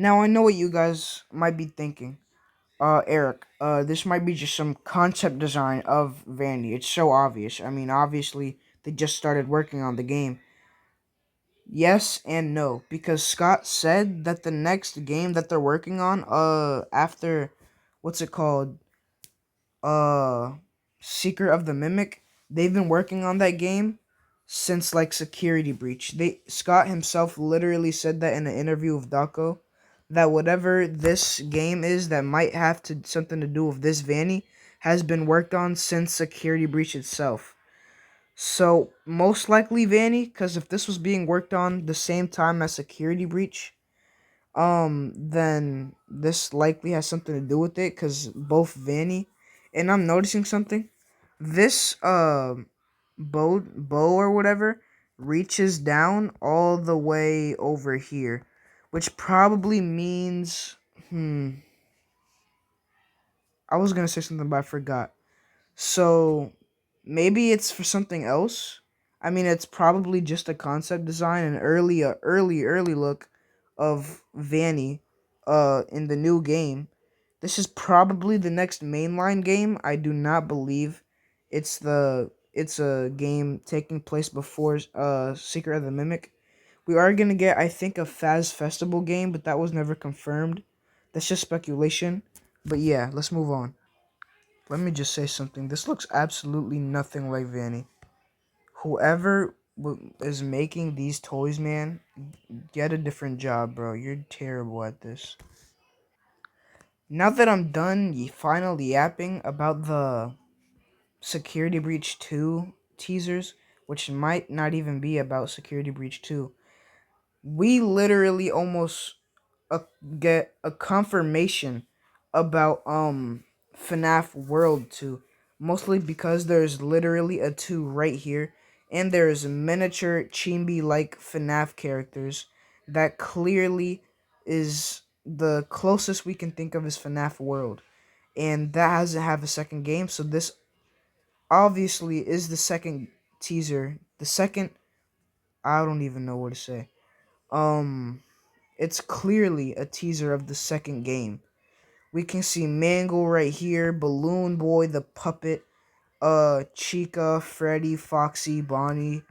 Now I know what you guys might be thinking. Eric, this might be just some concept design of Vandy. It's so obvious. I mean, obviously they just started working on the game. Yes and no, because Scott said that the next game that they're working on, after, what's it called, uh, Secret of the Mimic, they've been working on that game since like Security Breach. Scott himself literally said that in an interview with Daco, that whatever this game is that might have to something to do with this Vanny has been worked on since Security Breach itself. So most likely Vanny, because if this was being worked on the same time as Security Breach, then this likely has something to do with it, because both Vanny and I'm noticing something. This bow or whatever reaches down all the way over here, which probably means I was gonna say something but I forgot. So maybe it's for something else. I mean, it's probably just a concept design, an early look of Vanny in the new game. This is probably the next mainline game. I do not believe it's a game taking place before Secret of the Mimic. We are gonna get, I think, a Faz Festival game, but that was never confirmed. That's just speculation. But yeah, let's move on. Let me just say something. This looks absolutely nothing like Vanny. Whoever is making these toys, man, get a different job, bro. You're terrible at this. Now that I'm done finally yapping about the Security Breach 2 teasers, which might not even be about Security Breach 2, we literally almost a, get a confirmation about FNAF World 2, mostly because there's literally a 2 right here, and there's miniature chibi like FNAF characters that clearly is the closest we can think of is FNAF World, and that hasn't have a second game, so this obviously is the second teaser, the second, I don't even know what to say. um it's clearly a teaser of the second game. We can see Mangle right here, Balloon Boy, the puppet, Chica, Freddy, Foxy, Bonnie,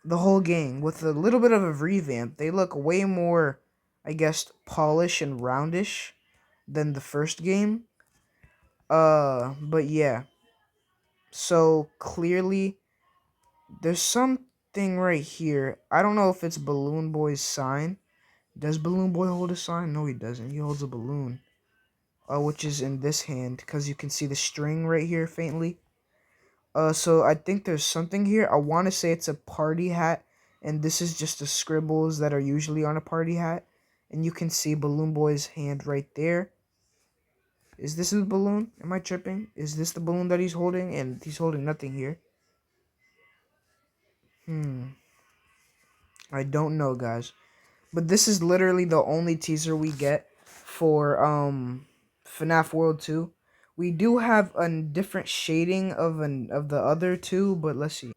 the whole gang with a little bit of a revamp. They look way more, I guess, polished and roundish than the first game. But yeah. So clearly there's something right here. I don't know if it's Balloon Boy's sign. Does Balloon Boy hold a sign? No, he doesn't. He holds a balloon. Which is in this hand, because you can see the string right here faintly. So I think there's something here. I want to say it's a party hat, and this is just the scribbles that are usually on a party hat. And you can see Balloon Boy's hand right there. Is this the balloon? Am I tripping? Is this the balloon that he's holding? And he's holding nothing here. I don't know, guys. But this is literally the only teaser we get for FNAF World 2. We do have a different shading of the other two, but let's see.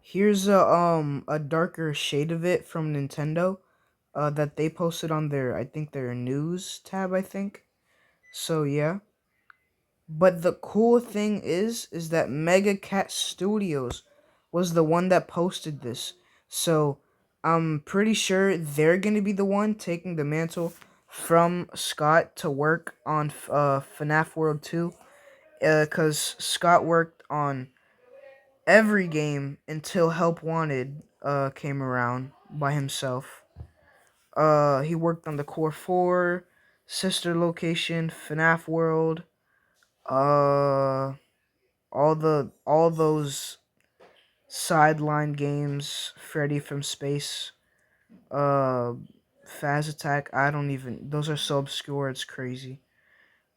Here's a darker shade of it from Nintendo that they posted on their, I think, their news tab, I think. So yeah. But the cool thing is that Mega Cat Studios was the one that posted this. So I'm pretty sure they're gonna be the one taking the mantle from Scott to work on FNAF World 2. Cause Scott worked on every game until Help Wanted came around by himself. He worked on the Core 4, Sister Location, FNAF World, uh all those sideline games, Freddy from Space, uh Faz Attack, I don't even, those are so obscure, it's crazy.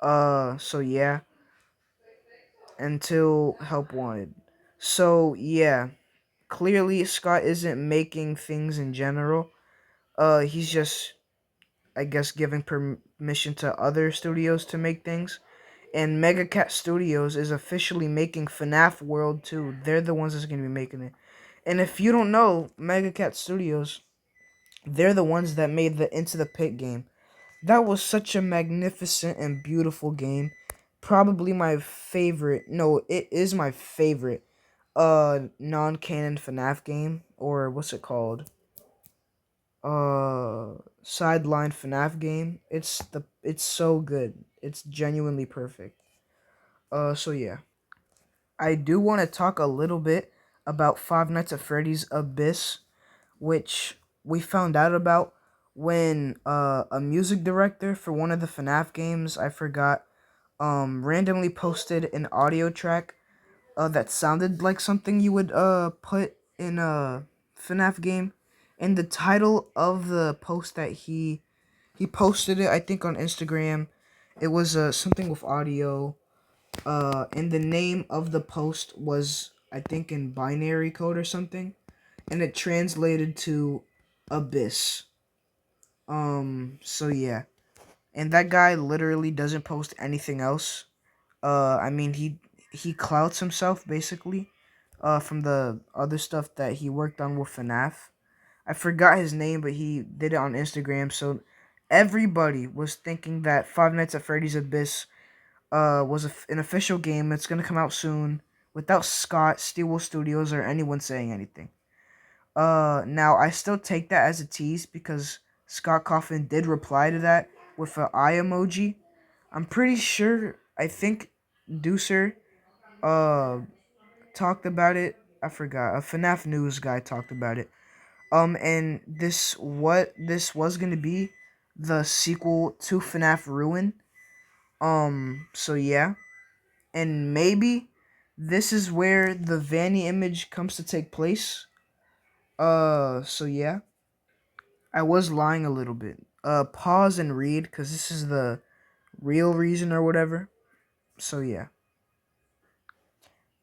So yeah, until Help Wanted. So yeah, clearly Scott isn't making things in general. He's just, I guess, giving permission to other studios to make things. And Mega Cat Studios is officially making FNAF World 2. They're the ones that's going to be making it. And if you don't know, Mega Cat Studios, they're the ones that made the Into the Pit game. That was such a magnificent and beautiful game. Probably my favorite. No, it is my favorite non-canon FNAF game, or what's it called? Uh Sideline FNAF game. It's so good. It's genuinely perfect. So yeah. I do want to talk a little bit about Five Nights at Freddy's Abyss, which we found out about when a music director for one of the FNAF games, I forgot, randomly posted an audio track that sounded like something you would put in a FNAF game. And the title of the post that he posted it, I think, on Instagram. It was something with audio. And the name of the post was, I think, in binary code or something, and it translated to abyss. So yeah, and that guy literally doesn't post anything else. I mean, he clouts himself basically, from the other stuff that he worked on with FNAF. I forgot his name, but he did it on Instagram. So everybody was thinking that Five Nights at Freddy's Abyss was an official game that's gonna come out soon without Scott, Steelwool Studios, or anyone saying anything. Now I still take that as a tease because Scott Coffin did reply to that with an eye emoji. I'm pretty sure. I think Deucer uh talked about it. I forgot. A FNAF news guy talked about it. And this was gonna be the sequel to FNAF Ruin. So yeah, and maybe this is where the Vanny image comes to take place. So yeah, I was lying a little bit. Pause and read because this is the real reason or whatever. So yeah.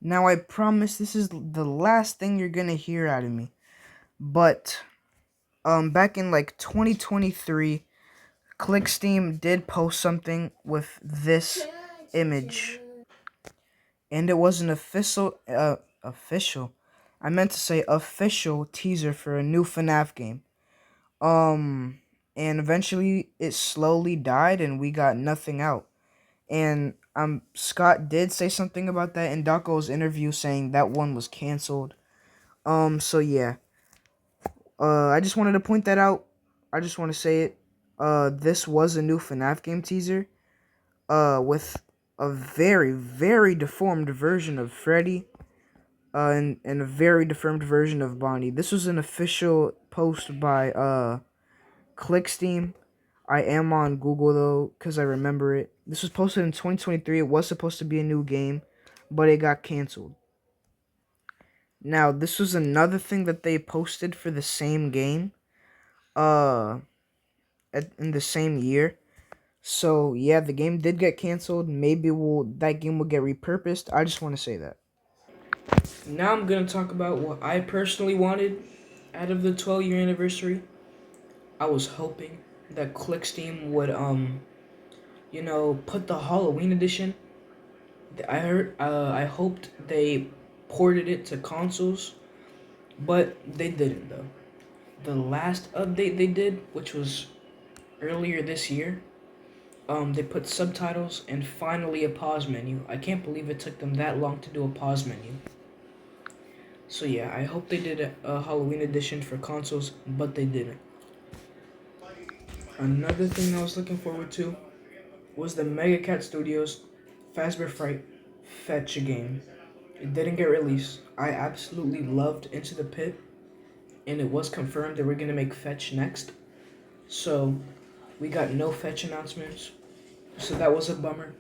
Now I promise this is the last thing you're gonna hear out of me. But back in like 2023, Clicksteam did post something with this image, and it was an official. I meant to say official teaser for a new FNAF game. Um, and eventually it slowly died, and we got nothing out. And Scott did say something about that in Dako's interview, saying that one was canceled. So yeah. I just wanted to point that out. I just want to say it. This was a new FNAF game teaser. With a very, very deformed version of Freddy. And a very deformed version of Bonnie. This was an official post by Clicksteam. I am on Google though, because I remember it. This was posted in 2023. It was supposed to be a new game, but it got canceled. Now, this was another thing that they posted for the same game, uh, in the same year. So yeah, the game did get canceled. Maybe that game will get repurposed. I just want to say that. Now I'm gonna talk about what I personally wanted out of the 12-year anniversary. I was hoping that Clicksteam would put the Halloween edition. I hoped they ported it to consoles, but they didn't though. The last update they did, which was earlier this year, they put subtitles and finally a pause menu. I can't believe it took them that long to do a pause menu. So yeah, I hope they did a Halloween edition for consoles, but they didn't. Another thing I was looking forward to was the Mega Cat Studios Fazbear Fright Fetch game. It didn't get released. I absolutely loved Into the Pit, and it was confirmed that we're gonna make Fetch next. So we got no Fetch announcements, so that was a bummer.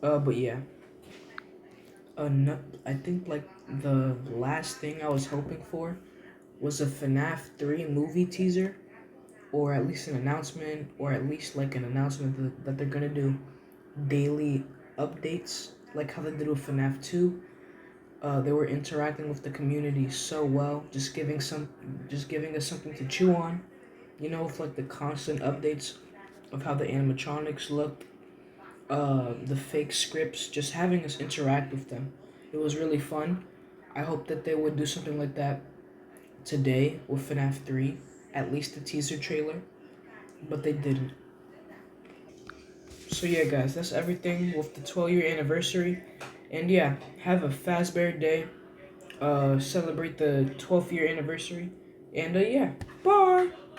But yeah, no, I think like the last thing I was hoping for was a FNAF 3 movie teaser, or at least an announcement, or at least like an announcement that they're gonna do daily updates, like how they did with FNAF 2. They were interacting with the community so well, just giving us something to chew on. With like the constant updates of how the animatronics looked, the fake scripts, just having us interact with them. It was really fun. I hope that they would do something like that today with FNAF 3, at least the teaser trailer, but they didn't. So yeah, guys, that's everything with the 12-year anniversary. And yeah, have a Fazbear Day. Celebrate the 12th year anniversary. And yeah, bye.